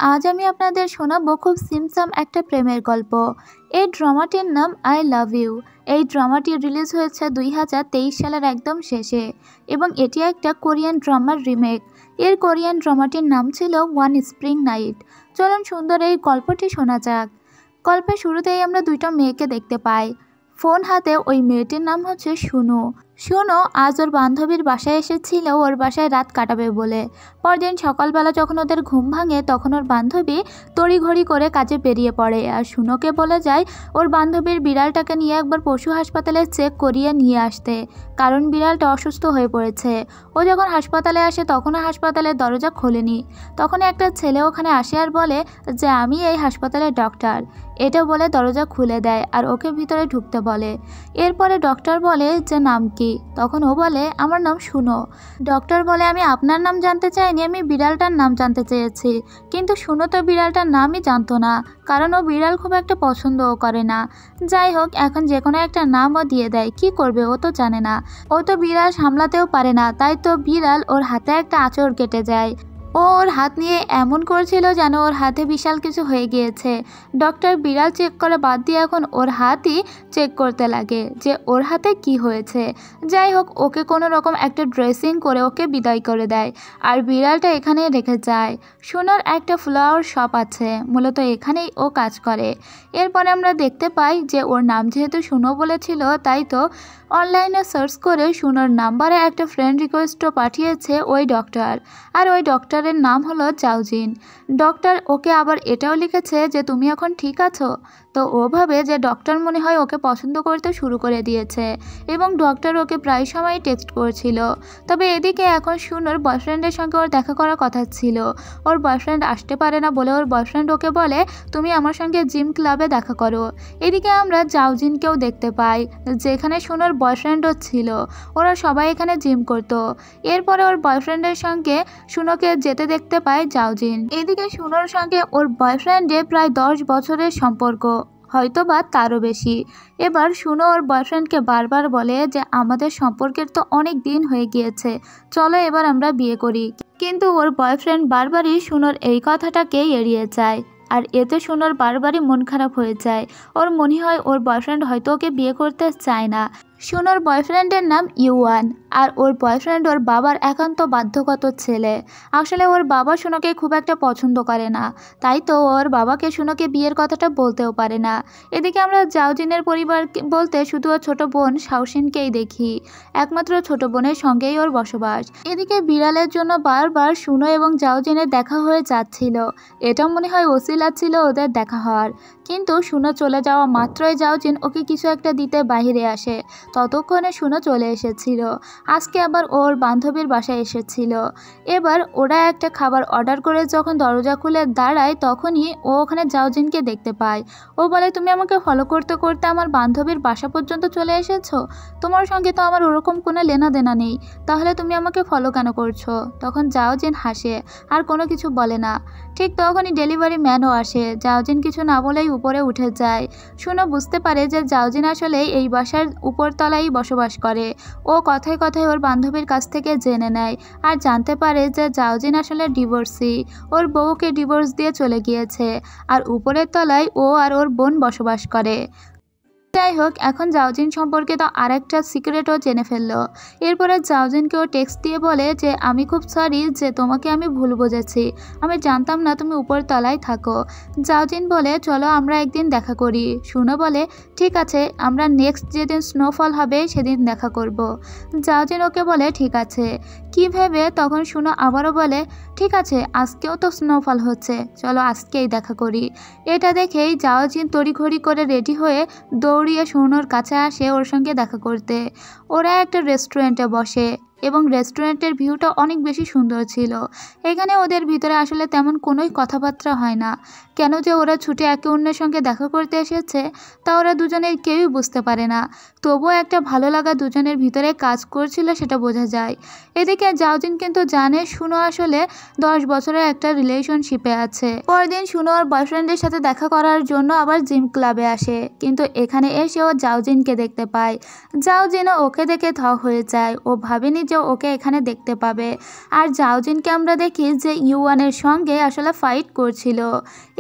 আজ আমি আপনাদের শোনাবো খুব সিমসাম একটা প্রেমের গল্প। এই ড্রামাটির নাম আই লাভ ইউ। এই ড্রামাটি রিলিজ হয়েছে 2023 সালের একদম শেষে এবং এটি একটা কোরিয়ান ড্রামার রিমেক। এর কোরিয়ান ড্রামাটির নাম ছিল ওয়ান স্প্রিং নাইট। চলুন সুন্দর এই গল্পটি শোনা যাক। গল্পের শুরুতেই আমরা দুইটা মেয়েকে দেখতে পাই। ফোন হাতে ওই মেয়েটির নাম হচ্ছে শুনো। শুনো আজ ওর বান্ধবীর বাসায় এসেছিল ওর বাসায় রাত কাটাবে বলে। পরদিন সকালবেলা যখন ওদের ঘুম ভাঙে তখন ওর বান্ধবী তড়িঘড়ি করে কাজে বেরিয়ে পড়ে আর শুনোকে বলে যায় ওর বান্ধবীর বিড়ালটাকে নিয়ে একবার পশু হাসপাতালে চেক করিয়ে নিয়ে আসতে, কারণ বিড়ালটা অসুস্থ হয়ে পড়েছে। ও যখন হাসপাতালে আসে তখনও হাসপাতালের দরজা খোলেনি। তখনই একটা ছেলে ওখানে আসে আর বলে যে আমি এই হাসপাতালের ডক্টর। এটা বলে দরজা খুলে দেয় আর ওকে ভিতরে ঢুকতে বলে। এরপরে ডক্টর বলে যে নাম কি? তখন ও বলে আমার নাম শুনো। ডক্টর বলে আমি আপনার নাম জানতে চাইনি, আমি বিড়ালটার নাম জানতে চেয়েছি। কিন্তু শুনো তো বিড়ালটার নামই জানতো না, কারণ ও বিড়াল খুব একটা পছন্দও করে না। যাই হোক, এখন যে কোনো একটা নাম ও দিয়ে দেয়, কি করবে ও তো জানে না। ও তো বিড়াল সামলাতেও পারে না, তাই তো বিড়াল ওর হাতে একটা আঁচড় কেটে যায়। ও ওর হাত নিয়ে এমন করছিল যেন ওর হাতে বিশাল কিছু হয়ে গিয়েছে। ডক্টর বিড়াল চেক করে বাদ দিয়ে এখন ওর হাতই চেক করতে লাগে যে ওর হাতে কি হয়েছে। যাই হোক, ওকে কোনো রকম একটা ড্রেসিং করে ওকে বিদায় করে দেয় আর বিড়ালটা এখানে রেখে যায়। সোনার একটা ফ্লাওয়ার শপ আছে, মূলত এখানেই ও কাজ করে। এরপরে আমরা দেখতে পাই যে ওর নাম যেহেতু শুনো বলেছিল, তাই তো অনলাইনে সার্চ করে শুনোর নাম্বারে একটা ফ্রেন্ড রিকোয়েস্টও পাঠিয়েছে ওই ডক্টর। আর ওই ডক্টরের নাম হলো জাওজিন। ডক্টর ওকে আবার এটাও লিখেছে যে তুমি এখন ঠিক আছো। তো ও ভাবে যে ডক্টর মনে হয় ওকে পছন্দ করতে শুরু করে দিয়েছে এবং ডক্টর ওকে প্রায় সময় টেক্সট করছিল। তবে এদিকে এখন শুনোর বয়ফ্রেন্ডের সঙ্গে ওর দেখা করার কথা ছিল। ওর বয়ফ্রেন্ড আসতে পারে না বলে ওর বয়ফ্রেন্ড ওকে বলে তুমি আমার সঙ্গে জিম ক্লাবে দেখা করো। এদিকে আমরা জাওজিনকেও দেখতে পাই, যেখানে শুনোর বয়ফ্রেন্ডও ছিল। ওরা সবাই এখানে জিম করতো। এরপরে ওর বয়ফ্রেন্ডের সঙ্গে শুনোকে যেতে দেখতে পায় জাওজিন। এদিকে শুনোর সঙ্গে ওর বয়ফ্রেন্ডের প্রায় 10 বছরের সম্পর্ক, হয়তো বা তারও বেশি। এবার শুনো ওর বয়ফ্রেন্ডকে বারবার বলে যে আমাদের সম্পর্কের তো অনেক দিন হয়ে গিয়েছে, চলো এবার আমরা বিয়ে করি। কিন্তু ওর বয়ফ্রেন্ড বারবারই শুনোর এই কথাটাকে এড়িয়ে যায় আর এতে শুনোর বারবারই মন খারাপ হয়ে যায়। ওর মনে হয় ওর বয়ফ্রেন্ড হয়তো ওকে বিয়ে করতে চায় না। শুনোর বয়ফ্রেন্ডের নাম ইউয়ান আর ওর বয়ফ্রেন্ড ওর বাবার একান্ত বাধ্যগত ছেলে। আসলে ওর বাবা শুনোকে খুব একটা পছন্দ করে না, তাই তো ওর বাবাকে শুনোকে বিয়ের কথাটা বলতেও পারে না। এদিকে আমরা জাওজিনের পরিবার বলতে শুধু ওর ছোট বোন শাওসিনকেই দেখি। একমাত্র ছোট বোনের সঙ্গেই ওর বসবাস। এদিকে বিড়ালের জন্য বারবার শুনো এবং জাওজিনের দেখা হয়ে যাচ্ছিল। এটা মনে হয় ওসিলা ছিল ওদের দেখা হওয়ার। কিন্তু শুনো চলে যাওয়া মাত্রই জাওজিন ওকে কিছু একটা দিতে বাইরে আসে। ততক্ষণে শুনো চলে এসেছিল। আজকে আবার ওর বান্ধবীর বাসায় এসেছিল। এবার ওরা একটা খাবার অর্ডার করে যখন দরজা খুলে দাঁড়ায় তখনই ও ওখানে জাওজিনকে দেখতে পায়। ও বলে তুমি আমাকে ফলো করতে করতে আমার বান্ধবীর বাসা পর্যন্ত চলে এসেছো, তোমার সঙ্গে তো আমার ওরকম কোনো লেনা দেনা নেই, তাহলে তুমি আমাকে ফলো কেন করছো? তখন জাওজিন হাসে আর কোনো কিছু বলে না। ঠিক তখনই ডেলিভারি ম্যানও আসে। জাওজিন কিছু না বলেই উপরে উঠে যায়। শুনো বুঝতে পারে যে জাওজিন আসলে এই বাসার উপরতলায় বসবাস করে। ও কথায় কথায় ওর বান্ধবীর কাছ থেকে জেনে নেয় আর জানতে পারে যে জাওজিন আসলে ডিভোর্সি। ওর বউকে ডিভোর্স দিয়ে চলে গিয়েছে আর উপরের তলায় ও আর ওর বোন বসবাস করে। যাই হোক, এখন জাওজিন সম্পর্কে তো আরেকটা সিক্রেটও জেনে ফেললো। এরপরে জাওজিনকেও টেক্সট দিয়ে বলে যে আমি খুব সরি যে তোমাকে আমি ভুল বুঝেছি, আমি জানতাম না তুমি উপর তলায় থাকো। জাওজিন বলে চলো আমরা একদিন দেখা করি। শুনো বলে ঠিক আছে, আমরা নেক্সট যেদিন স্নোফল হবে সেদিন দেখা করব। জাওজিন ওকে বলে ঠিক আছে। কি ভেবে তখন শুনো আবারও বলে ঠিক আছে, আজকেও তো স্নোফল হচ্ছে, চলো আজকেই দেখা করি। এটা দেখেই জাওজিন তড়িঘড়ি করে রেডি হয়ে দৌড়িয়ে শুনোর কাছে আসে ওর সঙ্গে দেখা করতে। ওরা একটা রেস্টুরেন্টে বসে এবং রেস্টুরেন্টের ভিউটা অনেক বেশি সুন্দর ছিল। এখানে ওদের ভিতরে আসলে তেমন কোনোই কথাবার্তা হয় না। কেন যে ওরা ছুটে একে অন্যের সঙ্গে দেখা করতে এসেছে তা ওরা দুজনের কেউই বুঝতে পারে না। তবুও একটা ভালো লাগা দুজনের ভিতরে কাজ করছিল, সেটা বোঝা যায়। এদিকে জাওজিন কিন্তু জানে শুনো আসলে 10 বছরের একটা রিলেশনশিপে আছে। পরদিন শুনো ওর বয়ফ্রেন্ডের সাথে দেখা করার জন্য আবার জিম ক্লাবে আসে, কিন্তু এখানে এসে ও জাওজিনকে দেখতে পায়। জাওজিনও ওকে দেখে থ হয়ে যায়। ও ভাবেনি যে ওকে এখানে দেখতে পাবে। আর জাওজিনকে আমরা দেখি যে ইউয়ানের সঙ্গে আসলে ফাইট করছিল।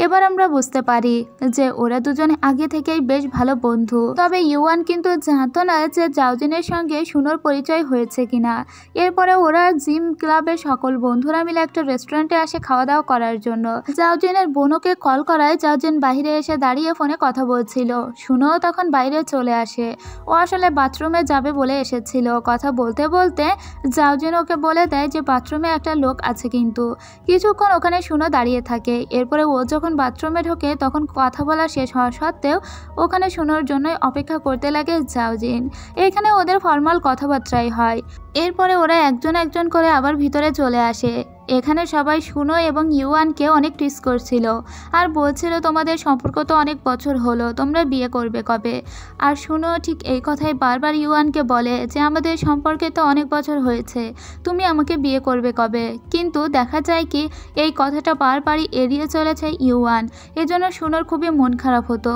এবার আমরা বুঝতে পারি যে ওরা দুজন আগে থেকেই বেশ ভালো বন্ধু। তবে ইউয়ান কিন্তু জানতো না যে জাওজিনের সঙ্গে শুনোর পরিচয় হয়েছে কিনা। এরপরে ওরা জিম ক্লাবের সকল বন্ধুরা মিলে একটা রেস্টুরেন্টে আসে খাওয়া দাওয়া করার জন্য। জাওজিনের বোনকে কল করায় জাওজিন বাইরে এসে দাঁড়িয়ে ফোনে কথা বলছিল। শুনোও তখন বাইরে চলে আসে। ও আসলে বাথরুমে যাবে বলে এসেছিল। কথা বলতে বলতে জাওজিন ওকে বলে দেয় যে বাথরুমে একটা লোক আছে, কিন্তু কিছুক্ষণ ওখানে শুনো দাঁড়িয়ে থাকে। এরপরে ও যখন বাথরুমে ঢোকে তখন কথা বলা শেষ হওয়া সত্ত্বেও ওখানে শুনোর জন্যই অপেক্ষা করতে লাগে জাওজিন। এখানে ওদের ফর্মাল কথাবার্তাই হয়। এরপরে ওরা একজন একজন করে আবার ভিতরে চলে আসে। এখানে সবাই শুনো এবং ইউয়ানকে অনেক টিস করছিল আর বলছিল তোমাদের সম্পর্ক তো অনেক বছর হলো, তোমরা বিয়ে করবে কবে। আর শুনো ঠিক এই কথাই বারবার ইউয়ানকে বলে যে আমাদের সম্পর্কে তো অনেক বছর হয়েছে, তুমি আমাকে বিয়ে করবে কবে। কিন্তু দেখা যায় কি এই কথাটা বারবারই এড়িয়ে চলেছে ইউয়ান। এজন্য শুনোর খুবই মন খারাপ হতো।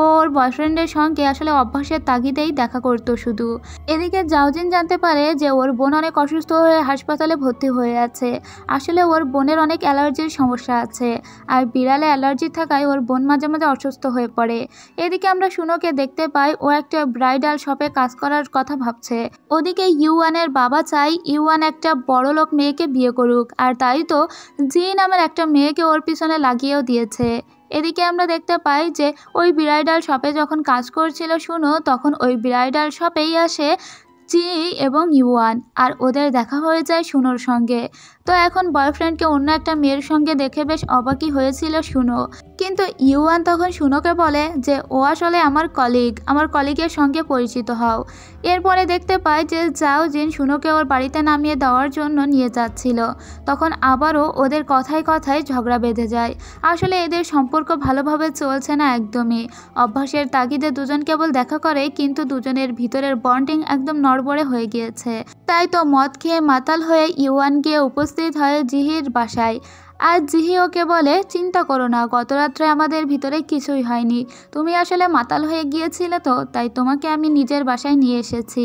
ওর বয়ফ্রেন্ডের সঙ্গে আসলে অভ্যাসের তাগিদেই দেখা করতো শুধু। এদিকে জাওজিন জানতে পারে যে ওর বোন অনেক অসুস্থ হয়ে হাসপাতালে ভর্তি হয়ে আছে। আসলে ওর বোনের অনেক অ্যালার্জির সমস্যা আছে, আর বিড়ালে অ্যালার্জি থাকায় ওর বোন মাঝে মাঝে অসুস্থ হয়ে পড়ে। এদিকে আমরা শুনোকে দেখতে পাই ও একটা ব্রাইডাল শপে কাজ করার কথা ভাবছে। ওদিকে ইউয়ানের বাবা চাই ইউয়ান একটা বড়লোক মেয়েকে বিয়ে করুক, আর তাই তো জি নামের একটা মেয়েকে ওর পিছনে লাগিয়েও দিয়েছে। এদিকে আমরা দেখতে পাই যে ওই ব্রাইডাল শপে যখন কাজ করছিল শুনো, তখন ওই ব্রাইডাল শপেই আসে জি এবং ইউয়ান, আর ওদের দেখা হয়ে যায় শুনোর সঙ্গে। তো এখন বয়ফ্রেন্ডকে অন্য একটা মেয়ের সঙ্গে দেখে বেশ অবাকই হয়েছিল শুনো। কিন্তু ইউয়ান তখন শুনোকে বলে যে ও আসলে আমার কলিগের সঙ্গে পরিচিত হও। এরপরে দেখতে পাই যে জাওজিন শুনোকে ওর বাড়িতে নামিয়ে দেওয়ার জন্য নিয়ে যাচ্ছিল। তখন আবারও ওদের কথায় কথায় ঝগড়া বেঁধে যায়। আসলে এদের সম্পর্ক ভালোভাবে চলছে না একদমই। অভ্যাসের তাগিদে দুজন কেবল দেখা করে, কিন্তু দুজনের ভিতরের বন্ডিং একদম নড়বড়ে হয়ে গিয়েছে। তাই তো মদ খেয়ে মাতাল হয়ে ইউয়ান গিয়ে উপস্থিত হয় জিহির বাসায়। আর জিহি ওকে বলে চিন্তা করো না, গত রাত্রে আমাদের ভিতরে কিছুই হয়নি, তুমি আসলে মাতাল হয়ে গিয়েছিলে তো, তাই তোমাকে আমি নিজের বাসায় নিয়ে এসেছি।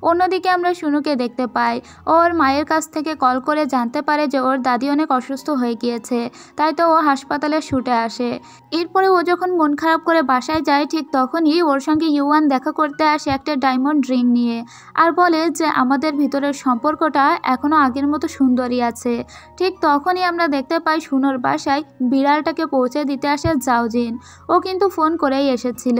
অন্যদিকে আমরা শুনুকে দেখতে পাই ওর মায়ের কাছ থেকে কল করে জানতে পারে যে ওর দাদি অনেক অসুস্থ হয়ে গিয়েছে, তাই তো ও হাসপাতালে ছুটে আসে। এরপরে ও যখন মন খারাপ করে বাসায় যায় ঠিক তখনই ওর সঙ্গে ইউয়ান দেখা করতে আসে একটা ডায়মন্ড রিং নিয়ে, আর বলে যে আমাদের ভিতরের সম্পর্কটা এখনও আগের মতো সুন্দরই আছে। ঠিক তখনই আমরা দেখতে পাই শুনোর বাসায় বিড়ালটাকে পৌঁছে দিতে আসে জাওজিন। ও কিন্তু ফোন করেই এসেছিল,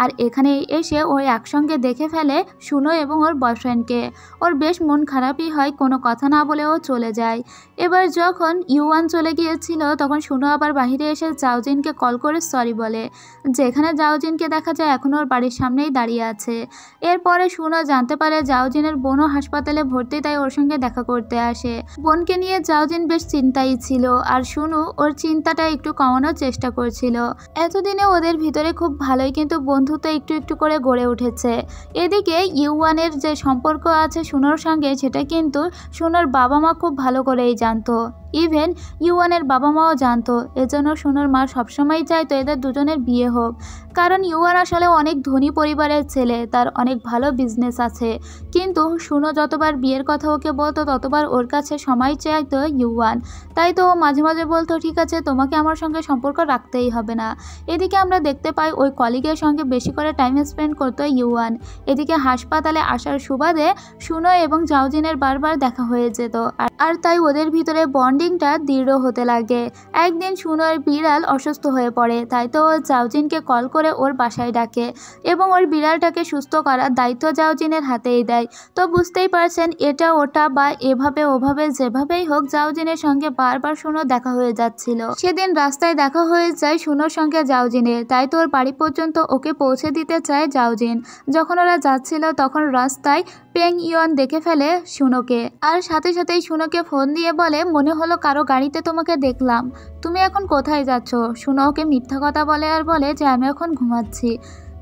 আর এখানে এসে ও একসঙ্গে দেখে ফেলে শুনো এবং ওর বয়ফ্রেন্ডকে। ওর বেশ মন খারাপই হয়, কোনো কথা না বলে ও চলে যায়। এবার যখন ইউয়ান চলে গিয়েছিল তখন শুনো আবার বাহিরে এসে জাওজিনকে কল করে সরি বলে, যেখানে জাওজিনকে দেখা যায় এখন ওর বাড়ির সামনেই দাঁড়িয়ে আছে। এরপরে শুনো জানতে পারে জাওজিনের বোনও হাসপাতালে ভর্তি, তাই ওর সঙ্গে দেখা করতে আসে। বোনকে নিয়ে জাওজিন বেশ চিন্তাই ছিল, আর শুনু ওর চিন্তাটা একটু কমানোর চেষ্টা করছিল। এতদিনে ওদের ভিতরে খুব ভালোই কিন্তু বন্ধুত্ব একটু একটু করে গড়ে উঠেছে। এদিকে ইউয়ানের যে সম্পর্ক আছে শুনোর সঙ্গে সেটা কিন্তু শুনোর বাবা মা খুব ভালো করেই জানতো। ইভেন ইউয়ানের বাবা মাও জানতো। এজন্য শুনোর মা সবসময় চাইতো এদের দুজনের বিয়ে হোক, কারণ ইউয়ান আসলে অনেক ধনী পরিবারের ছেলে, তার অনেক ভালো বিজনেস আছে। কিন্তু শুনো যতবার বিয়ের কথা ওকে বলতো ততবার ওর কাছে সময় চাইতো ইউয়ান, তাই তো ও মাঝে মাঝে বলতো ঠিক আছে তোমাকে আমার সঙ্গে সম্পর্ক রাখতেই হবে না। এদিকে আমরা দেখতে পাই ওই কলিগের সঙ্গে বেশি করে টাইম স্পেন্ড করতো ইউয়ান। এদিকে হাসপাতালে আসার সুবাদে শুনো এবং জাওজিনের বারবার দেখা হয়ে যেত, আর তাই ওদের ভিতরে বন্ডিংটা দৃঢ় হতে লাগে। একদিন শুনোর বিড়াল অসুস্থ হয়ে পড়ে, তাই তো ও জাওজিনকে কল করে ওর বাসায় ডাকে এবং ওর বিড়ালটাকে সুস্থ করার দায়িত্ব জাওজিনের হাতেই দেয়। তো বুঝতেই পারছেন এটা ওটা বা এভাবে ওভাবে যেভাবেই হোক জাওজিনের সঙ্গে বারবার শুনো দেখা হয়ে যাচ্ছিল। সেদিন রাস্তায় দেখা হয়ে যায় শুনোর সঙ্গে জাওজিনের, তাই তো ওর বাড়ি পর্যন্ত ওকে পৌঁছে দিতে চায় জাওজিন। যখন ওরা যাচ্ছিল তখন রাস্তায় পেং ইয়ন দেখে ফেলে শুনোকে, আর সাথে সাথেই শুনোকে ফোন দিয়ে বলে মনে হলো কারো গাড়িতে তোমাকে দেখলাম, তুমি এখন কোথায় যাচ্ছ। শুনো ওকে মিথ্যা কথা বলে আর বলে যে আমি এখন ঘুমাচ্ছি।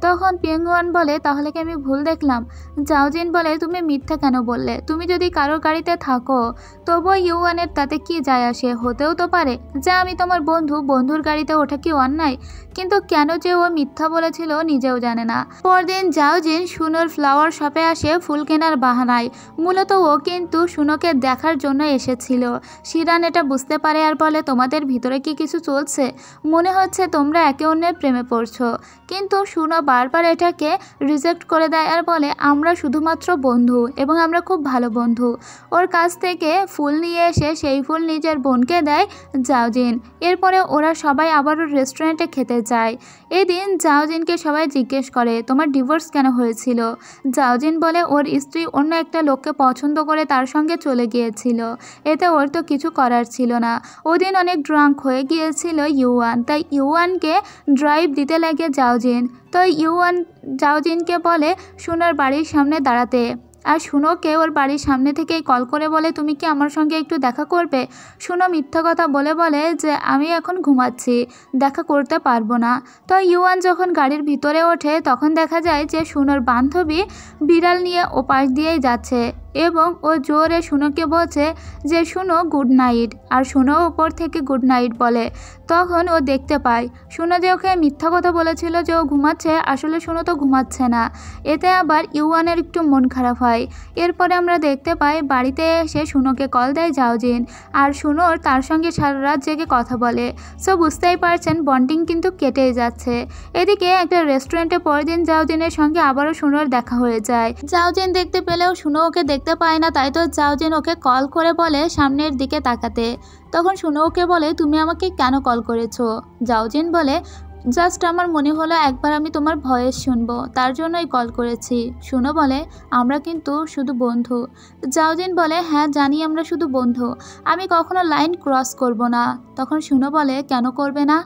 তখন পেঙ্গুয়ান বলে তাহলে কি আমি ভুল দেখলাম? জাওজিন বলে তুমি মিথ্যা কেন বললে? তুমি যদি কারোর গাড়িতে থাকো তবুও ইউয়ানের তাতে কি যায় আসে? হতেও তো পারে যে আমি তোমার বন্ধু, বন্ধুর গাড়িতে ওঠা কি অন্যায়? কিন্তু কেন যে ও মিথ্যা বলেছিল নিজেও জানে না। পরদিন জাওজিন শুনোর ফ্লাওয়ার শপে আসে ফুল কেনার বাহানায়। মূলত ও কিন্তু শুনোকে দেখার জন্য এসেছিল। শিরান এটা বুঝতে পারে আর বলে তোমাদের ভিতরে কি কিছু চলছে? মনে হচ্ছে তোমরা একে অন্যের প্রেমে পড়ছো। কিন্তু শুনো বারবার এটাকে রিজেক্ট করে দেয় আর বলে আমরা শুধুমাত্র বন্ধু এবং আমরা খুব ভালো বন্ধু। ওর কাছ থেকে ফুল নিয়ে এসে সেই ফুল নিজের বোনকে দেয় জাওজিন। এরপরে ওরা সবাই আবারও রেস্টুরেন্টে খেতে যায়। এদিন জাওজিনকে সবাই জিজ্ঞেস করে তোমার ডিভোর্স কেন হয়েছিল? জাওজিন বলে ওর স্ত্রী অন্য একটা লোককে পছন্দ করে তার সঙ্গে চলে গিয়েছিল, এতে ওর তো কিছু করার ছিল না। ওদিন অনেক ড্রাঙ্ক হয়ে গিয়েছিল ইউয়ান, তাই ইউয়ানকে ড্রাইভ দিতে লাগে জাওজিন। তো ইউয়ান জাওজিনকে বলে শুনোর বাড়ির সামনে দাঁড়াতে, আর শুনোকে ওর বাড়ির সামনে থেকেই কল করে বলে তুমি কি আমার সঙ্গে একটু দেখা করবে? শুনো মিথ্যা কথা বলে যে আমি এখন ঘুমাচ্ছি, দেখা করতে পারবো না। তো ইউয়ান যখন গাড়ির ভিতরে ওঠে তখন দেখা যায় যে শুনোর বান্ধবী বিড়াল নিয়ে ওপাশ দিয়েই যাচ্ছে এবং ও জোরে শুনোকে বলছে যে শুনো গুড নাইট, আর শুনো ওপর থেকে গুড নাইট বলে। তখন ও দেখতে পায় শুনো যে ওকে মিথ্যা কথা বলেছিল যে ও ঘুমাচ্ছে, আসলে শুনো তো ঘুমাচ্ছে না। এতে আবার ইউয়ানের একটু মন খারাপ হয়। এরপরে আমরা দেখতে পাই বাড়িতে এসে শুনোকে কল দেয় জাওজিন, আর শুনোর তার সঙ্গে সারা রাত জেগে কথা বলে। সো বুঝতেই পারছেন বন্ডিং কিন্তু কেটেই যাচ্ছে। এদিকে একটা রেস্টুরেন্টে পরের দিন জাওজিনের সঙ্গে আবারও শুনোর দেখা হয়ে যায়। জাওজিন দেখতে পেলেও শুনো ওকে দেখতে পায় না, তাই তো জাওজিন ওকে কল করে বলে সামনের দিকে তাকাতে। তখন শুনো ওকে বলে তুমি আমাকে কেন কল করেছো? জাওজিন বলে জাস্ট আমার মনে হলো একবার আমি তোমার ভয়েস শুনবো, তার জন্যই কল করেছি। শুনো বলে আমরা কিন্তু শুধু বন্ধু। জাওজিন বলে হ্যাঁ জানি আমরা শুধু বন্ধু, আমি কখনো লাইন ক্রস করব না। তখন শুনো বলে কেন করবে না?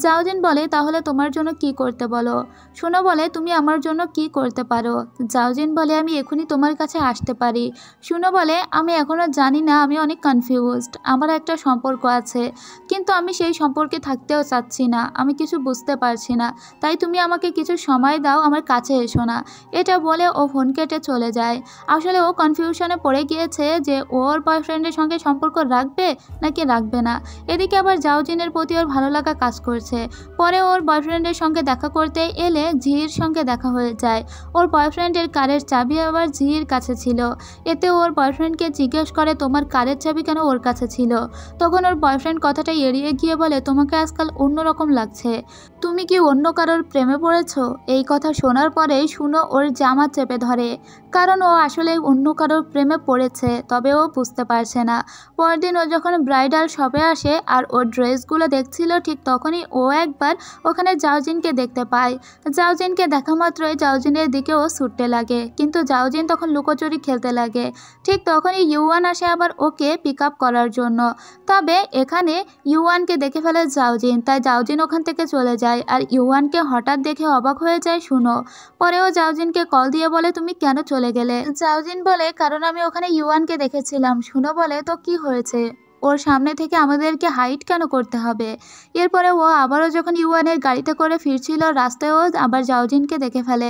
জাওজিন বলে তাহলে তোমার জন্য কি করতে বলো? শুনো বলে তুমি আমার জন্য কি করতে পারো? জাওজিন বলে আমি এখনই তোমার কাছে আসতে পারি। শুনো বলে আমি এখনও জানি না, আমি অনেক কনফিউজড। আমার একটা সম্পর্ক আছে কিন্তু আমি সেই সম্পর্কে থাকতেও চাচ্ছি না, আমি কিছু বুঝতে পারছি না, তাই তুমি আমাকে কিছু সময় দাও, আমার কাছে এসো না। এটা বলে ও ফোন কেটে চলে যায়। আসলে ও কনফিউশনে পড়ে গিয়েছে যে ওর বয়ফ্রেন্ডের সঙ্গে সম্পর্ক রাখবে নাকি রাখবে না। এদিকে আবার জাওজিনের প্রতি ওর ভালো লাগা কাজ করছে। পরে ওর বয়ফ্রেন্ডের সঙ্গে দেখা করতে এলে জিহির সঙ্গে দেখা হয়ে যায়। ওর বয়ফ্রেন্ডের কারের চাবি আবার জিহির কাছে ছিল। এতে ওর বয়ফ্রেন্ডকে জিজ্ঞেস করে তোমার কারের চাবি কেন ওর কাছে ছিল? তখন ওর বয়ফ্রেন্ড কথাটা এড়িয়ে গিয়ে বলে তোমাকে আজকাল অন্যরকম লাগছে, তুমি কি অন্য কারোর প্রেমে পড়েছো? এই কথা শোনার পরেই শুনো ওর জামা চেপে ধরে, কারণ ও আসলে অন্য কারোর প্রেমে পড়েছে, তবে ও বুঝতে পারছে না। পরদিন ও যখন ব্রাইডাল শপে আসে আর ওর ড্রেসগুলো দেখছিল, ঠিক তখনই ও একবার ওখানে জাওজিনকে দেখতে পায়। জাওজিনকে দেখা মাত্রই জাওজিনের দিকে ও ছুটতে লাগে, কিন্তু জাওজিন তখন লুকোচুরি খেলতে লাগে। ঠিক তখনই ইউয়ান আসে আবার ওকে পিক আপ করার জন্য। তবে এখানে ইউয়ানকে দেখে ফেলে জাওজিন, তাই জাওজিন ওখান থেকে চলে যায় আর ইউয়ানকে হঠাৎ দেখে অবাক হয়ে যায় শুনো। পরেও জাওজিনকে কল দিয়ে বলে তুমি কেন চলে গেলে? জাওজিন বলে কারণ আমি ওখানে ইউয়ানকে দেখেছিলাম। শুনো বলে তো কি হয়েছে? ওর সামনে থেকে আমাদেরকে হাইড কেন করতে হবে? এরপরে ও আবারও যখন ইউয়ানের গাড়িতে করে ফিরছিল রাস্তায় ও আবার জাওজিনকে দেখে ফেলে।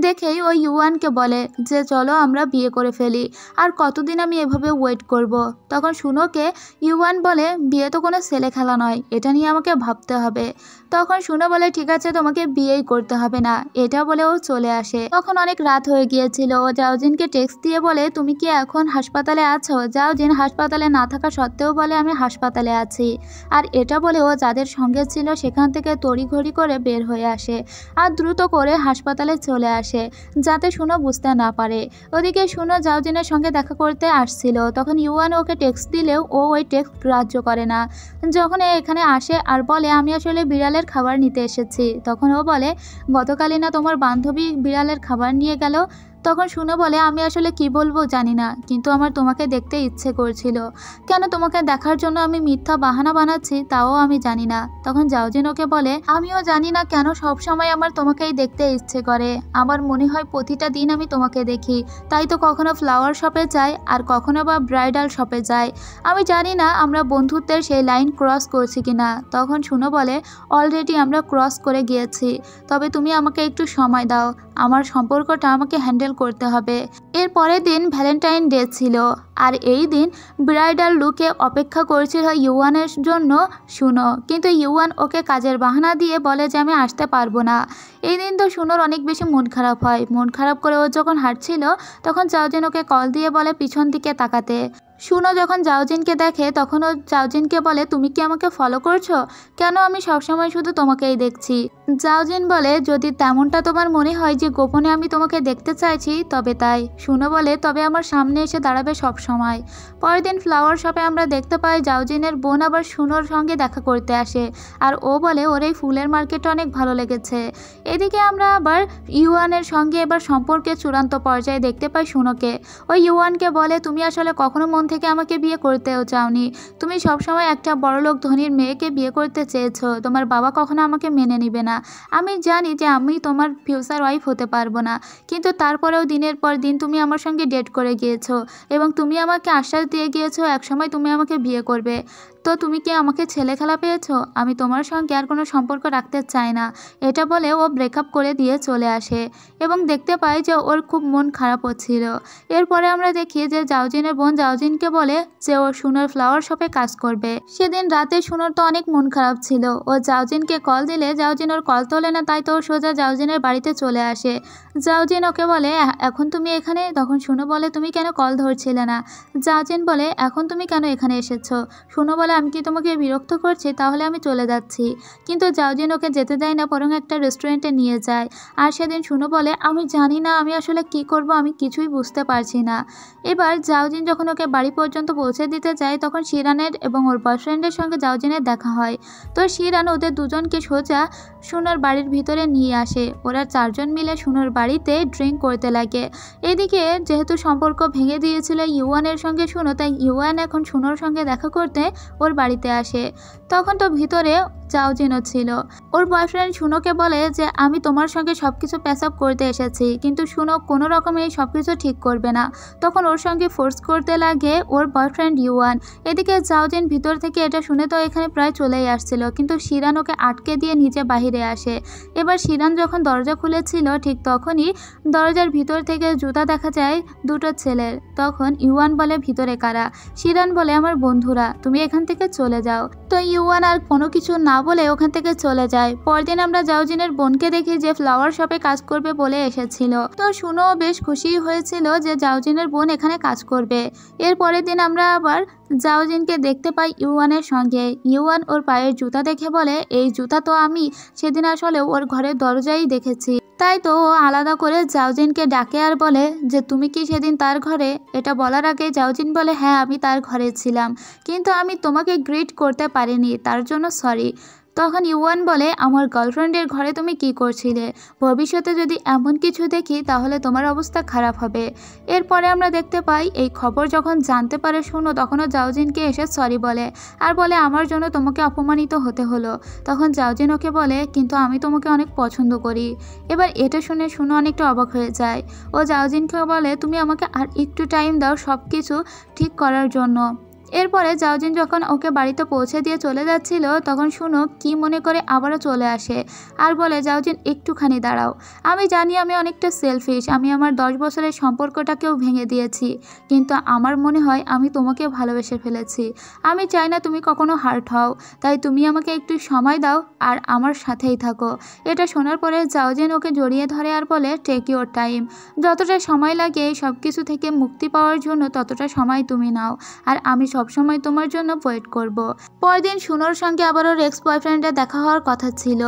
দেখেই ও ইউয়ানকে বলে যে চলো আমরা বিয়ে করে ফেলি, আর কতদিন আমি এভাবে ওয়েট করব। তখন শুনোকে ইউয়ান বলে বিয়ে তো কোনো ছেলে খেলা নয়, এটা নিয়ে আমাকে ভাবতে হবে। তখন শুনো বলে ঠিক আছে তোমাকে বিয়েই করতে হবে না, এটা বলে ও চলে আসে। তখন অনেক রাত হয়ে গিয়েছিল। ও জাওজিনকে টেক্সট দিয়ে বলে তুমি কি এখন হাসপাতালে আছো? জাওজিন হাসপাতালে না থাকা সত্ত্বেও বলে আমি হাসপাতালে আছি, আর এটা বলে ও যাদের সঙ্গে ছিল সেখান থেকে তড়িঘড়ি করে বের হয়ে আসে আর দ্রুত করে হাসপাতালে চলে আসে যাতে শুনো বুঝতে না পারে। ওদিকে শুনো জাওজিনের সঙ্গে দেখা করতে আসছিল, তখন ইউয়ান ওকে টেক্সট দিলেও ও ওই টেক্সট গ্রাহ্য করে না। যখন এখানে আসে আর বলে আমি আসলে বিড়ালের খাবার নিতে এসেছি, তখন ও বলে গতকালই না তোমার বান্ধবী বিড়ালের খাবার নিয়ে গেল? তখন শুনো বলে আমি আসলে কি বলবো জানি না, কিন্তু আমার তোমাকে দেখতে ইচ্ছে করছিল। কেন তোমাকে দেখার জন্য আমি মিথ্যা বাহানা বানাচ্ছি তাও আমি জানি না। তখন জাওজিন ওকে বলে আমিও জানি না কেন সবসময় আমার তোমাকেই দেখতে ইচ্ছে করে। আমার মনে হয় প্রতিটা দিন আমি তোমাকে দেখি, তাই তো কখনো ফ্লাওয়ার শপে যাই আর কখনো বা ব্রাইডাল শপে যাই। আমি জানি না আমরা বন্ধুত্বের সেই লাইন ক্রস করছি কিনা। তখন শুনো বলে অলরেডি আমরা ক্রস করে গিয়েছি, তবে তুমি আমাকে একটু সময় দাও, আমার সম্পর্কটা আমাকে হ্যান্ডেল করতে হবে। এর পরের দিন ভ্যালেন্টাইন ডে ছিল, আর এই দিন ব্রাইডাল লুকে অপেক্ষা করছিল ইউয়ানের জন্য শুনো, কিন্তু ইউয়ান ওকে কাজের বাহানা দিয়ে বলে যে আমি আসতে পারবো না। এই দিন তো শুনোর অনেক বেশি মন খারাপ হয়। মন খারাপ করে ও যখন হাঁটছিল তখন জাওজিন ওকে কল দিয়ে বলে পিছন দিকে তাকাতে। শুনো যখন জাওজিনকে দেখে তখন ও জাওজিনকে বলে তুমি কি আমাকে ফলো করছো? কেন আমি সবসময় শুধু তোমাকেই দেখছি। জাওজিন বলে যদি তেমনটা তোমার মনে হয় যে গোপনে আমি তোমাকে দেখতে চাইছি তবে তাই। শুনো বলে তবে আমার সামনে এসে দাঁড়াবে সব সময়। পরের দিন ফ্লাওয়ার শপে আমরা দেখতে পাই জাওজিনের বোন আবার শুনোর সঙ্গে দেখা করতে আসে, আর ও বলে ওর এই ফুলের মার্কেটটা অনেক ভালো লেগেছে। এদিকে আমরা আবার ইউয়ানের সঙ্গে এবার সম্পর্কের চূড়ান্ত পর্যায়ে দেখতে পাই শুনোকে। ওই ইউয়ানকে বলে তুমি আসলে কখনো মন থেকে আমাকে বিয়ে করতেও চাওনি, তুমি সবসময় একটা বড়লোক ধনীর মেয়েকে বিয়ে করতে চেয়েছো, তোমার বাবা কখনো আমাকে মেনে নিবে না। আমি জানি যে আমি তোমার ফিউচার ওয়াইফ হতে পারবো না, কিন্তু তারপরেও দিনের পর দিন তুমি আমার সঙ্গে ডেট করে গিয়েছো এবং তুমি আমাকে আশ্বাস দিয়ে গিয়েছো একসময় তুমি আমাকে বিয়ে করবে। তো তুমি কি আমাকে ছেলে খেলা পেয়েছো? আমি তোমার সঙ্গে আর কোনো সম্পর্ক রাখতে চাই না। এটা বলে ও ব্রেকআপ করে দিয়ে চলে আসে এবং দেখতে পাই যে ওর খুব মন খারাপ হচ্ছিল। এরপরে আমরা দেখি যে জাওজিনের বোন জাওজিনকে বলে যে ও শুনোর ফ্লাওয়ার শপে কাজ করবে। সেদিন রাতে শুনোর তো অনেক মন খারাপ ছিল। ও জাওজিনকে কল দিলে জাওজিন ওর কল তোলে না, তাই তো ও সোজা জাওজিনের বাড়িতে চলে আসে। জাওজিন ওকে বলে এখন তুমি এখানে? তখন শুনো বলে তুমি কেন কল ধরছিলে না? জাওজিন বলে এখন তুমি কেন এখানে এসেছো? শুনো বলে আমি কি তোমাকে বিরক্ত করছি? তাহলে আমি চলে যাচ্ছি। কিন্তু জাওজিন ওকে যেতে দেয় না, বরং একটা রেস্টুরেন্টে নিয়ে যায়। আর সেদিন শুনো বলে আমি জানি না আমি আসলে কি করব, আমি কিছুই বুঝতে পারছি না। এবার জাওজিন যখন ওকে বাড়ি পর্যন্ত পৌঁছে দিতে যায় তখন শিরানের এবং ওর বয়ফ্রেন্ডের সঙ্গে জাওজিনের দেখা হয়। তো শিরান ওদের দুজনকে সোজা শুনোর বাড়ির ভিতরে নিয়ে আসে। ওরা চারজন মিলে শুনোর বাড়িতে ড্রিঙ্ক করতে লাগে। এদিকে যেহেতু সম্পর্ক ভেঙে দিয়েছিল ইউয়ানের সঙ্গে শুনো, তাই ইউয়ান এখন শুনোর সঙ্গে দেখা করতে ওর বাড়িতে আসে। তখন তো ভিতরে জাওজিনও ছিল। ওর বয়ফ্রেন্ড শুনোকে বলে যে আমি তোমার সঙ্গে সবকিছু প্যাচআপ করতে এসেছি, কিন্তু শুনো কোনো রকমে এই সবকিছু ঠিক করবে না। তখন ওর সঙ্গে ফোর্স করতে লাগে ওর বয়ফ্রেন্ড ইউয়ান। এদিকে জাওজিন ভিতর থেকে এটা শুনে তো এখানে প্রায় চলেই আসছিল, কিন্তু শিরান ওকে আটকে দিয়ে নিচে বাহিরে আসে। এবার শিরান যখন দরজা খুলেছিল ঠিক তখনই দরজার ভিতর থেকে জুতা দেখা যায় দুটো ছেলের। তখন ইউয়ান বলে ভিতরে কারা? শিরান বলে আমার বন্ধুরা, তুমি এখান থেকে চলে যাও। তো ইউয়ান আর কোনো কিছু না বলে ওখান থেকে চলে যায়। পরদিন আমরা জাওজিনের বোনকে দেখি যে ফ্লাওয়ার শপে কাজ করবে বলে এসেছিল। তো শুনো বেশ খুশি হয়েছিল যে জাওজিনের বোন এখানে কাজ করবে। এর পরের দিন আমরা আবার জাওজিনকে দেখতে পাই ইউয়ানের সঙ্গে। ইউয়ান ওর পায়ের জুতা দেখে বলে এই জুতা তো আমি সেদিন আসলে ওর ঘরের দরজায় দেখেছি। তাই তো ও আলাদা করে জাওজিনকে ডাকে আর বলে যে তুমি কি সেদিন তার ঘরে? এটা বলার আগে জাওজিন বলে হ্যাঁ আমি তার ঘরে ছিলাম, কিন্তু আমি তোমাকে গ্রিট করতে পারিনি, তার জন্য সরি। তখন ইউয়ান বলে আমার গার্লফ্রেন্ডের ঘরে তুমি কি করছিলে? ভবিষ্যতে যদি এমন কিছু দেখি তাহলে তোমার অবস্থা খারাপ হবে। এরপরে আমরা দেখতে পাই এই খবর যখন জানতে পারে শুনো তখনও জাওজিনকে এসে সরি বলে আর বলে আমার জন্য তোমাকে অপমানিত হতে হলো। তখন জাওজিন ওকে বলে কিন্তু আমি তোমাকে অনেক পছন্দ করি। এবার এটা শুনে শুনো অনেকটা অবাক হয়ে যায়। ও জাওজিনকে বলে তুমি আমাকে আর একটু টাইম দাও সব কিছু ঠিক করার জন্য। এরপরে জাওজিন যখন ওকে বাড়িতে পৌঁছে দিয়ে চলে যাচ্ছিল তখন শুনো কি মনে করে আবারও চলে আসে আর বলে জাওজিন একটুখানি দাঁড়াও, আমি জানি আমি অনেকটা সেলফিশ, আমি আমার 10 বছরের সম্পর্কটাকেও ভেঙে দিয়েছি, কিন্তু আমার মনে হয় আমি তোমাকে ভালোবেসে ফেলেছি। আমি চাই না তুমি কখনো হার্ট হও, তাই তুমি আমাকে একটু সময় দাও আর আমার সাথেই থাকো। এটা শোনার পরে জাওজিন ওকে জড়িয়ে ধরে আর বলে টেক ইউর টাইম, যতটা সময় লাগে এই সব কিছু থেকে মুক্তি পাওয়ার জন্য ততটা সময় তুমি নাও, আর আমি সব সবসময় তোমার জন্য ওয়েট করব। পরদিন সুনোর সঙ্গে আবার ওর এক্স বয়ফ্রেন্ডের দেখা হওয়ার কথা ছিল।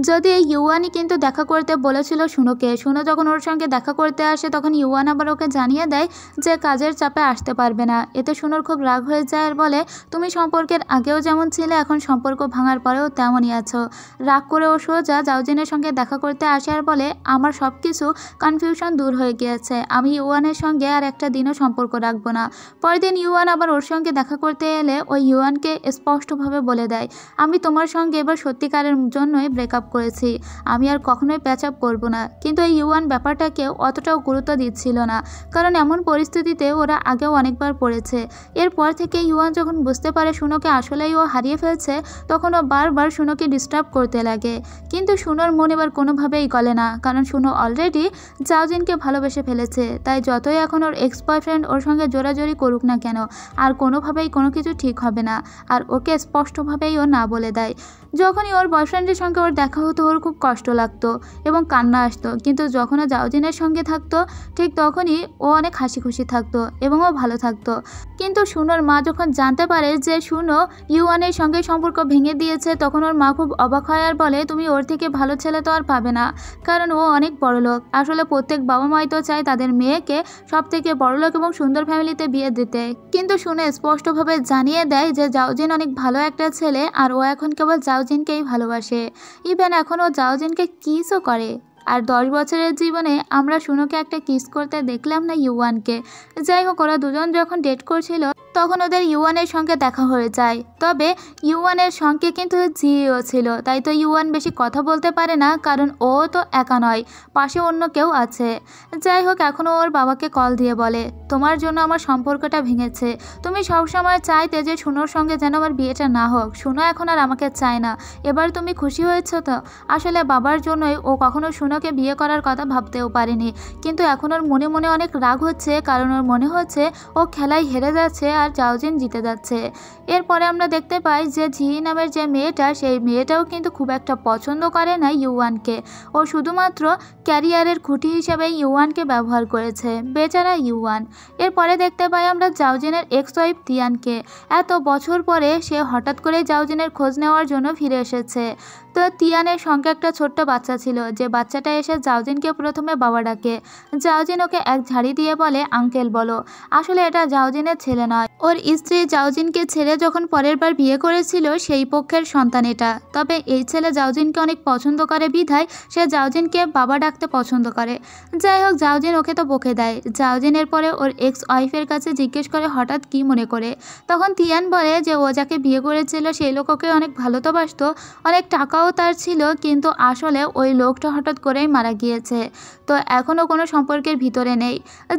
যদি ইউয়ানই কিন্তু দেখা করতে বলেছিল সুনোকে। সুনো যখন ওর সঙ্গে দেখা করতে আসে তখন ইউয়ান আবার ওকে জানিয়ে দেয় যে কাজের চাপে আসতে পারবে না। এতে সুনোর খুব রাগ হয়ে যায় আর বলে, তুমি সম্পর্কের আগেও যেমন ছিলে এখন সম্পর্ক ভাঙার পরেও তেমনই আছো। রাগ করে ও সোজা জাউজিনের সঙ্গে দেখা করতে আসে আর বলে, আমার সব কিছু কনফিউশন দূর হয়ে গিয়েছে, আমি ইউয়ানের সঙ্গে আর একটা দিনও সম্পর্ক রাখবো না। পরদিন ইউয়ান আবার ওর সঙ্গে দেখা করতে এলে ওই ইউয়ানকে স্পষ্টভাবে বলে দেয়, আমি তোমার সঙ্গে এবার সত্যিকারের জন্যই ব্রেকআপ করেছি, আমি আর কখনোই প্যাচ আপ করবো না। কিন্তু এই ইউয়ান ব্যাপারটাকেও অতটাও গুরুত্ব দিচ্ছিল না, কারণ এমন পরিস্থিতিতে ওরা আগেও অনেকবার পড়েছে। এরপর থেকে ইউয়ান যখন বুঝতে পারে সুনোকে আসলেই ও হারিয়ে ফেলছে তখন ও বারবার সুনোকে ডিস্টার্ব করতে লাগে। কিন্তু সুনোর মন এবার কোনোভাবেই গলে না, কারণ সুনো অলরেডি জাউজিনকে ভালোবেসে ফেলেছে। তাই যতই এখন ওর এক্স বয়ফ্রেন্ড ওর সঙ্গে জোরাজোরি করুক না কেন আর কোনোভাবেই কোনো কিছু ঠিক হবে না। আর ওকে স্পষ্টভাবেই ও না বলে দেয়। যখনই ওর বয়ফ্রেন্ডের সঙ্গে ওর দেখা হতো ওর খুব কষ্ট লাগতো এবং কান্না আসতো, কিন্তু যখন ও জাউজিনের সঙ্গে থাকতো ঠিক তখনই ও অনেক হাসি খুশি থাকতো এবং ও ভালো থাকতো। কিন্তু সুনোর মা যখন জানতে পারে যে সুনো ইউয়ানের সঙ্গে সম্পর্ক ভেঙে দিয়েছে তখন ওর মা খুব অবাক হয় আর বলে, তুমি ওর থেকে ভালো ছেলে তো আর পাবে না, কারণ ও অনেক বড়লোক। আসলে প্রত্যেক বাবা মাই তো চায় তাদের মেয়েকে সব থেকে বড়লোক এবং সুন্দর ফ্যামিলিতে বিয়ে দিতে, কিন্তু সুনো স্পষ্টভাবে জানিয়ে দেয় যে জাউজিন অনেক ভালো একটা ছেলে আর ও এখন কেবল জাউজিনকেই ভালোবাসে। ইভেন এখন ও জাউজিনকে কিসও করে। আর 10 বছরের জীবনে আমরা সুনোকে একটা কিস করতে দেখলাম না ইউয়ানকে। যাই হোক, ওরা দুজন যখন ডেট করছিল তখন ওদের ইউয়ানের সঙ্গে দেখা হয়ে যায়। তবে ইউয়ানের সঙ্গে কিন্তু জিও ছিল, তাই তো ইউয়ান বেশি কথা বলতে পারে না, কারণ ও তো একা নয়, পাশে অন্য কেউ আছে। যাই হোক, এখনও ওর বাবাকে কল দিয়ে বলে, তোমার জন্য আমার সম্পর্কটা ভেঙেছে, তুমি সবসময় চাইতে যে সুনোর সঙ্গে যেন আমার বিয়েটা না হোক, সুনো এখন আর আমাকে চায় না, এবার তুমি খুশি হয়েছো তো? আসলে বাবার জন্যই ও কখনো সুনোকে বিয়ে করার কথা ভাবতেও পারেনি, কিন্তু এখন ওর মনে মনে অনেক রাগ হচ্ছে, কারণ ওর মনে হচ্ছে ও খেলায় হেরে যাচ্ছে আর জাউজিন জিতে যাচ্ছে। এরপরে আমরা দেখতে পাই যে ঝি নামের যে মেয়েটা, সেই মেয়েটাও কিন্তু খুব একটা পছন্দ করে না ইউয়ানকে। ও শুধুমাত্র ক্যারিয়ারের খুঁটি হিসেবে ইউয়ানকে ব্যবহার করেছে, বেচারা ইউয়ান। এরপরে দেখতে পাই আমরা জাউজিনের এক্স ওয়াইফ তিয়ানকে। এত বছর পরে সে হঠাৎ করে জাউজিনের খোঁজ নেওয়ার জন্য ফিরে এসেছে। তো তিয়ানের সঙ্গে একটা ছোট্ট বাচ্চা ছিল, যে বাচ্চাটা এসে জাউজিনকে প্রথমে বাবা ডাকে। জাউজিন ওকে এক ঝাড়ি দিয়ে বলে, আঙ্কেল বলো। আসলে এটা জাউজিনের ছেলে নয়, ওর স্ত্রী জাউজিনকে ছেড়ে যখন পরের বার বিয়ে করেছিল সেই পক্ষের সন্তান এটা। তবে এই ছেলে জাউজিনকে অনেক পছন্দ করে বিধায় সে জাউজিনকে বাবা ডাকতে পছন্দ করে। যাই হোক, জাউজিন ওকে তো বকে দেয়। জাউজিনের পরে ওর এক্স ওয়াইফের কাছে জিজ্ঞেস করে হঠাৎ কি মনে করে। তখন তিয়ান বলে যে ও যাকে বিয়ে করেছিল সেই লোক ওকে অনেক ভালো তো বাসতো, অনেক টাকাও তার ছিল, কিন্তু আসলে ওই লোকটা হঠাৎ করেই মারা গিয়েছে, তো এখনও কোনো সম্পর্কের ভিতরে নেই।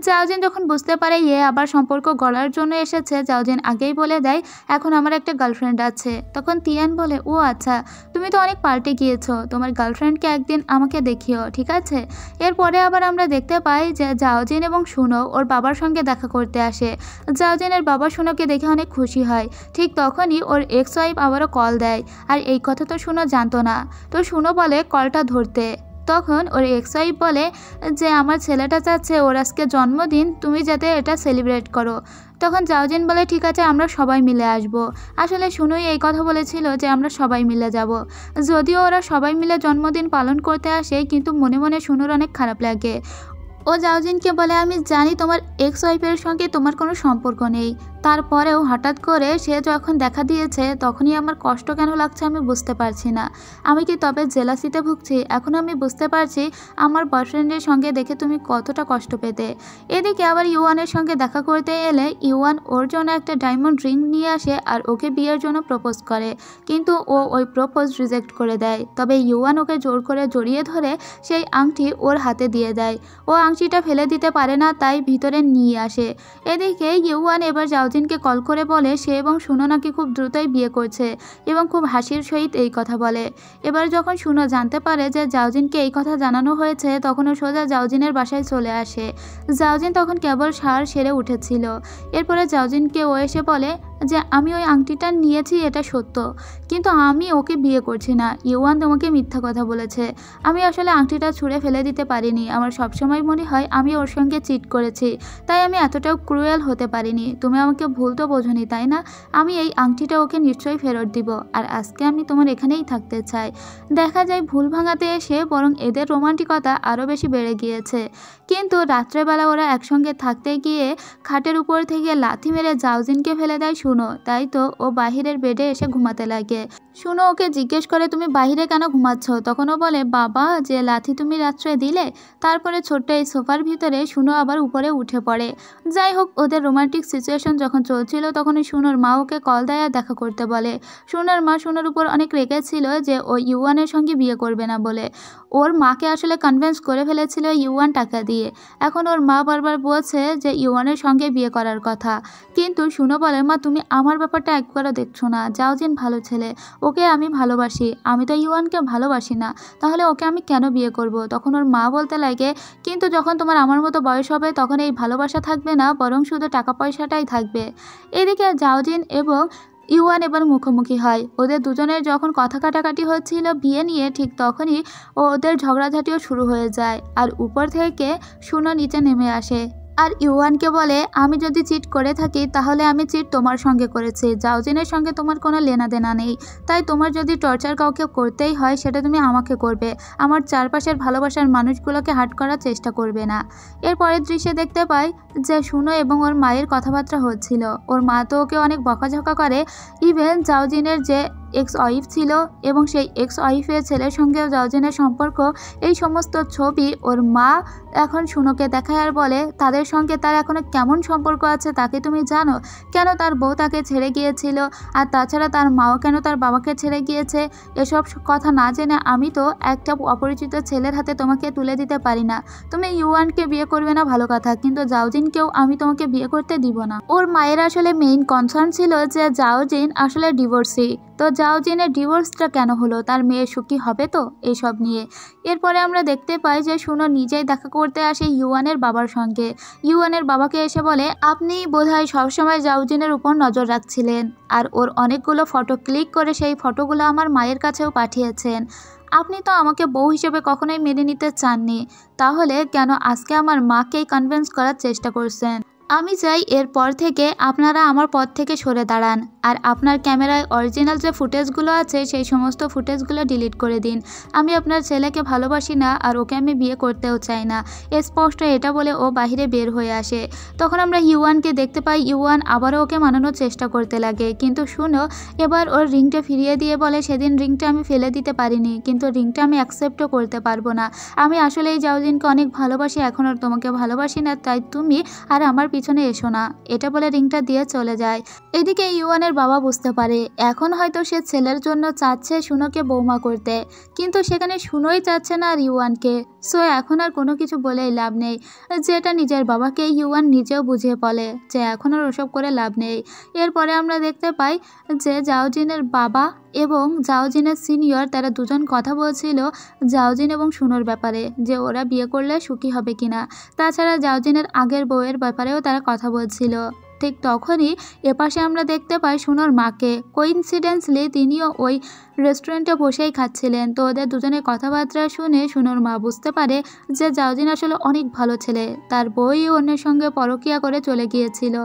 জাউজিন যখন বুঝতে পারে এ আবার সম্পর্ক গড়ার জন্য এসেছে, জাউজিন আগেই বলে দেয় এখন আমার একটা গার্লফ্রেন্ড আছে। তখন তিয়ান বলে, ও আচ্ছা, তুমি তো অনেক পাল্টে গিয়েছো, তোমার গার্লফ্রেন্ডকে একদিন আমাকে দেখিও, ঠিক আছে? এরপরে আবার আমরা দেখতে পাই যে জাউজিন এবং সুনো ওর বাবার সঙ্গে দেখা করতে আসে। জাউজিনের বাবা সুনোকে দেখে অনেক খুশি হয়। ঠিক তখনই ওর এক্স ওয়াইফ আবারও কল দেয়, আর এই কথা তো সুনো জানতো না। তো সুনো বলে কলটা ধরতে। তখন ওর এক্স ওয়াইফ বলে যে আমার ছেলেটা চাচ্ছে ওর আজকে জন্মদিন, তুমি যাতে এটা সেলিব্রেট করো। তখন জাউজিন বলে ঠিক আছে, আমরা সবাই মিলে আসব। আসলে সুনোই এই কথা বলেছিল যে আমরা সবাই মিলে যাব। যদিও ওরা সবাই মিলে জন্মদিন পালন করতে আসে, কিন্তু মনে মনে সুনোর অনেক খারাপ লাগে। ও জাউজিনকে বলে, আমি জানি তোমার এক্স ওয়াইফের সঙ্গে তোমার কোনো সম্পর্ক নেই, তারপরেও হঠাৎ করে সে যখন দেখা দিয়েছে তখনই আমার কষ্ট কেন লাগছে আমি বুঝতে পারছি না। আমি কি তবে জেলাসিতে ভুগছি? এখন আমি বুঝতে পারছি আমার বয়ফ্রেন্ডের সঙ্গে দেখে তুমি কতটা কষ্ট পেতে। এদিকে আবার ইউয়ানের সঙ্গে দেখা করতে এলে ইউয়ান ওর জন্য একটা ডায়মন্ড রিং নিয়ে আসে আর ওকে বিয়ের জন্য প্রপোজ করে, কিন্তু ও ওই প্রপোজ রিজেক্ট করে দেয়। তবে ইউয়ান ওকে জোর করে জড়িয়ে ধরে সেই আংটি ওর হাতে দিয়ে দেয়। ও আংটিটা ফেলে দিতে পারে না, তাই ভিতরে নিয়ে আসে। এদিকে ইউয়ান এবার জাউজিনকে কল করে বলে সে এবং সুনো নাকি খুব দ্রুতই বিয়ে করছে এবং খুব হাসির সহিত এই কথা বলে। এবার যখন সুনো জানতে পারে যে জাউজিনকে এই কথা জানানো হয়েছে তখন ও সোজা জাউজিনের বাসায় চলে আসে। জাউজিন তখন কেবল সার সেরে উঠেছিল। এরপরে জাউজিনকে ও এসে বলে যে আমি ওই আংটিটা নিয়েছি এটা সত্য, কিন্তু আমি ওকে বিয়ে করছি না। ইউয়ান তোমাকে মিথ্যা কথা বলেছে। আমি আসলে আংটিটা ছুঁড়ে ফেলে দিতে পারিনি। আমার সবসময় মনে হয় আমি ওর সঙ্গে চিট করেছি, তাই আমি এতটাও ক্রুয়েল হতে পারিনি। তুমি আমাকে ভুল তো বোঝোনি, তাই না? আমি এই আংটিটা ওকে নিশ্চয়ই ফেরত দিব, আর আজকে আমি তোমার এখানেই থাকতে চাই। দেখা যায় ভুল ভাঙাতে এসে বরং এদের রোমান্টিকতা আরও বেশি বেড়ে গিয়েছে। কিন্তু রাত্রেবেলা ওরা একসঙ্গে থাকতে গিয়ে খাটের উপর থেকে লাথি মেরে জাউজিনকে ফেলে দেয় শুনো। তাই তো ও বাহিরের বেডে এসে ঘুমাতে লাগে। শুনো ওকে জিজ্ঞেস করে তুমি বাহিরে কেন ঘুমাচ্ছ? তখন ও বলে বাবা যে লাথি তুমি রাত্রে দিলে। তারপরে ছোট্ট এই সোফার ভিতরে শুনো আবার উপরে উঠে পড়ে। যাই হোক, ওদের রোমান্টিক সিচুয়েশন যখন চলছিল তখনই শুনোর মা ওকে কল দেয় আর দেখা করতে বলে। শুনোর মা শুনোর উপর অনেক রেগেছিল যে ও ইউয়ানের সঙ্গে বিয়ে করবে না বলে। ওর মাকে আসলে কনভিন্স করে ফেলেছিল ইউয়ান টাকা দিয়ে। এখন ওর মা বারবার বলছে যে ইউয়ানের সঙ্গে বিয়ে করার কথা, কিন্তু শুনো বলে মা তুমি আমার ব্যাপারটা একবারও দেখছো না। জাউজিন ভালো ছেলে, ওকে আমি ভালোবাসি। আমি তো ইউয়ানকে ভালোবাসি না, তাহলে ওকে আমি কেন বিয়ে করব? তখন ওর মা বলতে লাগে কিন্তু যখন তোমার আমার মতো বয়স হবে তখন এই ভালোবাসা থাকবে না, বরং শুধু টাকা পয়সাটাই থাকবে। এদিকে জাউজিন এবং ইউয়ান এবার মুখোমুখি হয়। ওদের দুজনের যখন কথা কাটাকাটি হচ্ছিল বিয়ে নিয়ে, ঠিক তখনই ওদের ঝগড়াঝাটিও শুরু হয়ে যায়। আর উপর থেকে শুনো নিচে নেমে আসে আর ইউয়ানকে বলে আমি যদি চিট করে থাকি তাহলে আমি চিট তোমার সঙ্গে করেছি, জাউজিনের সঙ্গে তোমার কোনো লেনাদেনা নেই। তাই তোমার যদি টর্চার কাউকে করতেই হয় সেটা তুমি আমাকে করবে, আমার চারপাশের ভালোবাসার মানুষগুলোকে হার্ট করার চেষ্টা করবে না। এর পরের দৃশ্যে দেখতে পাই যে শুনো এবং ওর মায়ের কথাবার্তা হচ্ছিল। ওর মা তো ওকে অনেক বকাঝকা করে। ইভেন জাউজিনের যে এক্স ওয়াইফ ছিল এবং সেই এক্স ওয়াইফের ছেলের সঙ্গেও জাউজিনের সম্পর্ক, এই সমস্ত ছবি ওর মা এখন শুনোকে দেখায় আর বলে তাদের সঙ্গে তার এখনো কেমন সম্পর্ক আছে তাকে তুমি জানো? কেন তার বউ তাকে ছেড়ে গিয়েছিল, আর তাছাড়া তার মাও কেন তার বাবাকে ছেড়ে গিয়েছে? এসব কথা না জেনে আমি তো একটা অপরিচিত ছেলের হাতে তোমাকে তুলে দিতে পারি না। তুমি ইউয়ানকে বিয়ে করবে না ভালো কথা, কিন্তু জাউজিনকেও আমি তোমাকে বিয়ে করতে দিব না। ওর মায়ের আসলে মেইন কনসার্ন ছিল যে জাউজিন আসলে ডিভোর্সি, তো জাউজিনের ডিভোর্সটা কেন হলো, তার মেয়ে সুখী হবে তো, এইসব নিয়ে। এরপরে আমরা দেখতে পাই যে শুনো নিজেই দেখা করতে আসে ইউয়ানের বাবার সঙ্গে। ইউয়ানের বাবাকে এসে বলে আপনি বোধহয় সবসময় জাউজিনের উপর নজর রাখছিলেন, আর ওর অনেকগুলো ফটো ক্লিক করে সেই ফটোগুলো আমার মায়ের কাছেও পাঠিয়েছেন। আপনি তো আমাকে বউ হিসেবে কখনোই মেনে নিতে চাননি, তাহলে কেন আজকে আমার মাকেই কনভিন্স করার চেষ্টা করছেন? আমি চাই এরপর থেকে আপনারা আমার পথ থেকে সরে দাঁড়ান, আর আপনার ক্যামেরায় অরিজিনাল যে ফুটেজগুলো আছে সেই সমস্ত ফুটেজগুলো ডিলিট করে দিন। আমি আপনার ছেলেকে ভালোবাসি না, আর ওকে আমি বিয়ে করতেও চাই না। স্পষ্ট এটা বলে ও বাহিরে বের হয়ে আসে। তখন আমরা ইউয়ানকে দেখতে পাই। ইউয়ান আবারও ওকে মানানোর চেষ্টা করতে লাগে, কিন্তু শুনো এবার ওর রিংটা ফিরিয়ে দিয়ে বলে সেদিন রিংটা আমি ফেলে দিতে পারিনি, কিন্তু রিংটা আমি অ্যাকসেপ্টও করতে পারবো না। আমি আসলে এই জাউজিনকে অনেক ভালোবাসি, এখন আর তোমাকে ভালোবাসি না, তাই তুমি আর আমার পিছনে এসো না। এটা বলে রিংটা দিয়ে চলে যায়। এদিকে ইউয়ানের বাবা বুঝতে পারে এখন হয়তো সে ছেলের জন্য চাচ্ছে শুনোকে বৌমা করতে, কিন্তু সেখানে শুনোই চাচ্ছে না আর ইউয়ানকে। সো এখন আর কোনো কিছু বলেই লাভ নেই, যেটা নিজের বাবাকে ইউয়ান নিজেও বুঝিয়ে বলে যে এখন আর ওসব করে লাভ নেই। এরপরে আমরা দেখতে পাই যে জাউজিনের বাবা এবং জাউজিনের সিনিয়র তারা দুজন কথা বলছিল জাউজিন এবং শুনোর ব্যাপারে, যে ওরা বিয়ে করলে সুখী হবে কিনা। তাছাড়া জাউজিনের আগের বউয়ের ব্যাপারেও তারা কথা বলছিল। ঠিক তখনই এপাশে আমরা দেখতে পাই শুনোর মাকে। কোইন্সিডেন্সলি তিনিও ওই রেস্টুরেন্টে বসেই খাচ্ছিলেন। তো ওদের দুজনের কথাবার্তা শুনে শুনোর মা বুঝতে পারে যে জাউজিন আসলে অনেক ভালো ছেলে, তার বই অন্যের সঙ্গে পরকীয়া করে চলে গিয়েছিল।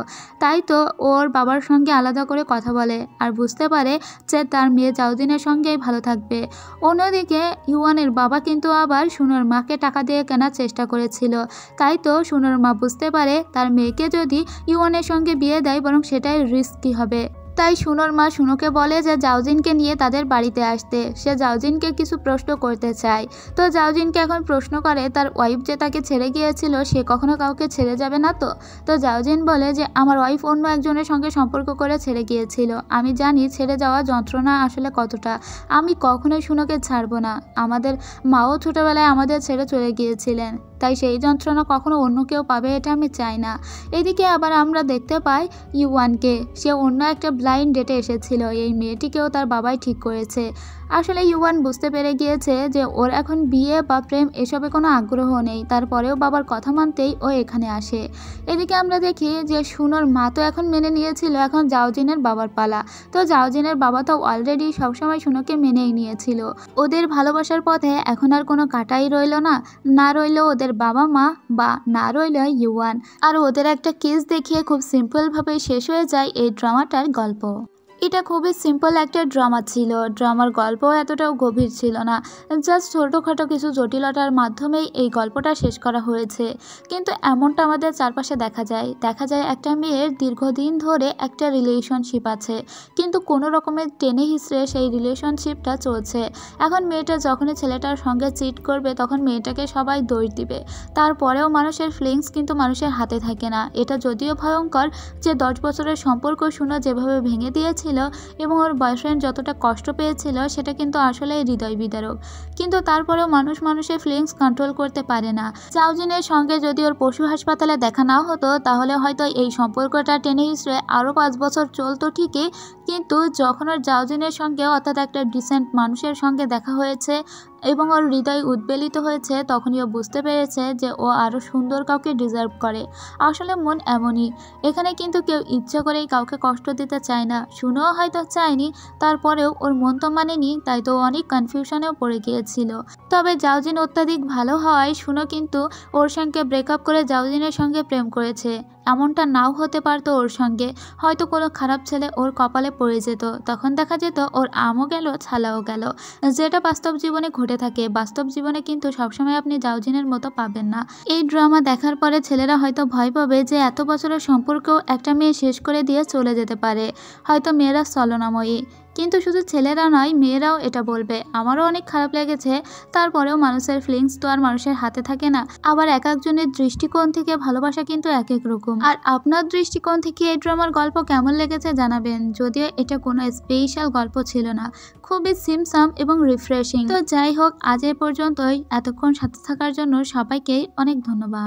তাই তো ওর বাবার সঙ্গে আলাদা করে কথা বলে আর বুঝতে পারে যে তার মেয়ে জাউজিনের সঙ্গেই ভালো থাকবে। অন্যদিকে ইউয়ানের বাবা কিন্তু আবার শুনোর মাকে টাকা দিয়ে কেনার চেষ্টা করেছিল। তাই তো শুনোর মা বুঝতে পারে তার মেয়েকে যদি ইউয়ানের সঙ্গে বিয়ে দেয় বরং সেটাই রিস্কি হবে। তাই শুনোর মা শুনোকে বলে যে জাউজিনকে নিয়ে তাদের বাড়িতে আসতে। সে জাউজিনকে কিছু প্রশ্ন করতে চায়। তো জাউজিনকে এখন প্রশ্ন করে তার ওয়াইফ যে তাকে ছেড়ে গিয়েছিল সে কখনো কাউকে ছেড়ে যাবে না তো? তো জাউজিন বলে যে আমার ওয়াইফ অন্য একজনের সঙ্গে সম্পর্ক করে ছেড়ে গিয়েছিল। আমি জানি ছেড়ে যাওয়া যন্ত্রণা আসলে কতটা। আমি কখনোই শুনোকে ছাড়বো না। আমাদের মাও ছোটোবেলায় আমাদের ছেড়ে চলে গিয়েছিলেন, তাই সেই যন্ত্রণা কখনো অন্য কেউ পাবে এটা আমি চাই না। এদিকে আবার আমরা দেখতে পাই ইউয়ানকে। সে অন্য একটা ব্লাইন্ড ডেটে এসেছিল। এই মেয়েটিকেও তার বাবাই ঠিক করেছে। আসলে ইউয়ান বুঝতে পেরে গিয়েছে যে ওর এখন বিয়ে বা প্রেম এসবে কোনো আগ্রহ নেই, তারপরেও বাবার কথা মানতেই ও এখানে আসে। এদিকে আমরা দেখি যে শুনোর মা তো এখন মেনে নিয়েছিল, এখন জাওজিনের বাবার পালা। তো জাওজিনের বাবা তো অলরেডি সবসময় শুনোকে মেনেই নিয়েছিল। ওদের ভালোবাসার পথে এখন আর কোনো কাটাই রইল না, না রইল ওদের বাবা মা বা না রইল ইউয়ান। আর ওদের একটা কেস দেখিয়ে খুব সিম্পলভাবে শেষ হয়ে যায় এই ড্রামাটার গল্প। এটা খুবই সিম্পল একটা ড্রামা ছিল, ড্রামার গল্প এতটাও গভীর ছিল না, জাস্ট ছোটোখাটো কিছু জটিলতার মাধ্যমেই এই গল্পটা শেষ করা হয়েছে। কিন্তু এমনটা আমাদের চারপাশে দেখা যায় একটা মেয়ের দীর্ঘদিন ধরে একটা রিলেশনশিপ আছে, কিন্তু কোনো রকমের টেনে হিসড়ে সেই রিলেশনশিপটা চলছে। এখন মেয়েটা যখনই ছেলেটার সঙ্গে চিট করবে তখন মেয়েটাকে সবাই দোষ দিবে, তারপরেও মানুষের ফিলিংস কিন্তু মানুষের হাতে থাকে না। এটা যদিও ভয়ঙ্কর যে 10 বছরের সম্পর্ক শুনো যেভাবে ভেঙে দিয়েছে এবং ওর বয়ফ্রেন্ড যতটা কষ্ট পেয়েছিল সেটা কিন্তু আসলে হৃদয় বিদারক, কিন্তু তারপরেও মানুষের ফিলিংস কন্ট্রোল করতে পারে না। জাওজিনের সঙ্গে যদি ওর পশু হাসপাতালে দেখা না হতো তাহলে হয়তো এই সম্পর্কটা টেনে হিসড়ে আরও 5 বছর চলতো ঠিকই, কিন্তু যখন ওর জাওজিনের সঙ্গে অর্থাৎ একটা ডিসেন্ট মানুষের সঙ্গে দেখা হয়েছে এবং ওর হৃদয় উদ্বেলিত হয়েছে তখনই ও বুঝতে পেরেছে যে ও আরও সুন্দর কাউকে ডিজার্ভ করে। আসলে মন এমনই, এখানে কিন্তু কেউ ইচ্ছা করেই কাউকে কষ্ট দিতে চায় না, শুনেও হয়তো চায়নি, তারপরেও ওর মন তো মানেনি, তাই তো অনেক কনফিউশনেও পড়ে গিয়েছিল। তবে জাওজিন অত্যাধিক ভালো হওয়ায় শুনো কিন্তু ওর সঙ্গে ব্রেকআপ করে জাওজিনের সঙ্গে প্রেম করেছে। এমনটা নাও হতে পারতো ওর সঙ্গে, হয়তো কোনো খারাপ ছেলে ওর কপালে পড়ে যেত, তখন দেখা যেত ওর আমও গেল ছালাও গেল, যেটা বাস্তব জীবনে ঘটে থাকে। বাস্তব জীবনে কিন্তু সবসময় আপনি জাওজিনের মতো পাবেন না। এই ড্রামা দেখার পরে ছেলেরা হয়তো ভয় পাবে যে এত বছরের সম্পর্কেও একটা মেয়ে শেষ করে দিয়ে চলে যেতে পারে, হয়তো মেয়েরা ছলনাময়ী। কিন্তু শুধু ছেলেরা নয়, মেয়েরাও এটা বলবে। আমারও অনেক খারাপ লেগেছে, তারপরেও মানুষের ফিলিংস তো আর মানুষের হাতে থাকে না। আবার এক একজনের দৃষ্টিকোণ থেকে ভালোবাসা কিন্তু এক এক রকম। আর আপনার দৃষ্টিকোণ থেকে এই ড্রামার গল্প কেমন লেগেছে জানাবেন, যদিও এটা কোনো স্পেশাল গল্প ছিল না, খুবই সিমসাম এবং রিফ্রেশিং। তো যাই হোক, আজ এ পর্যন্তই। এতক্ষণ সাথে থাকার জন্য সবাইকে অনেক ধন্যবাদ।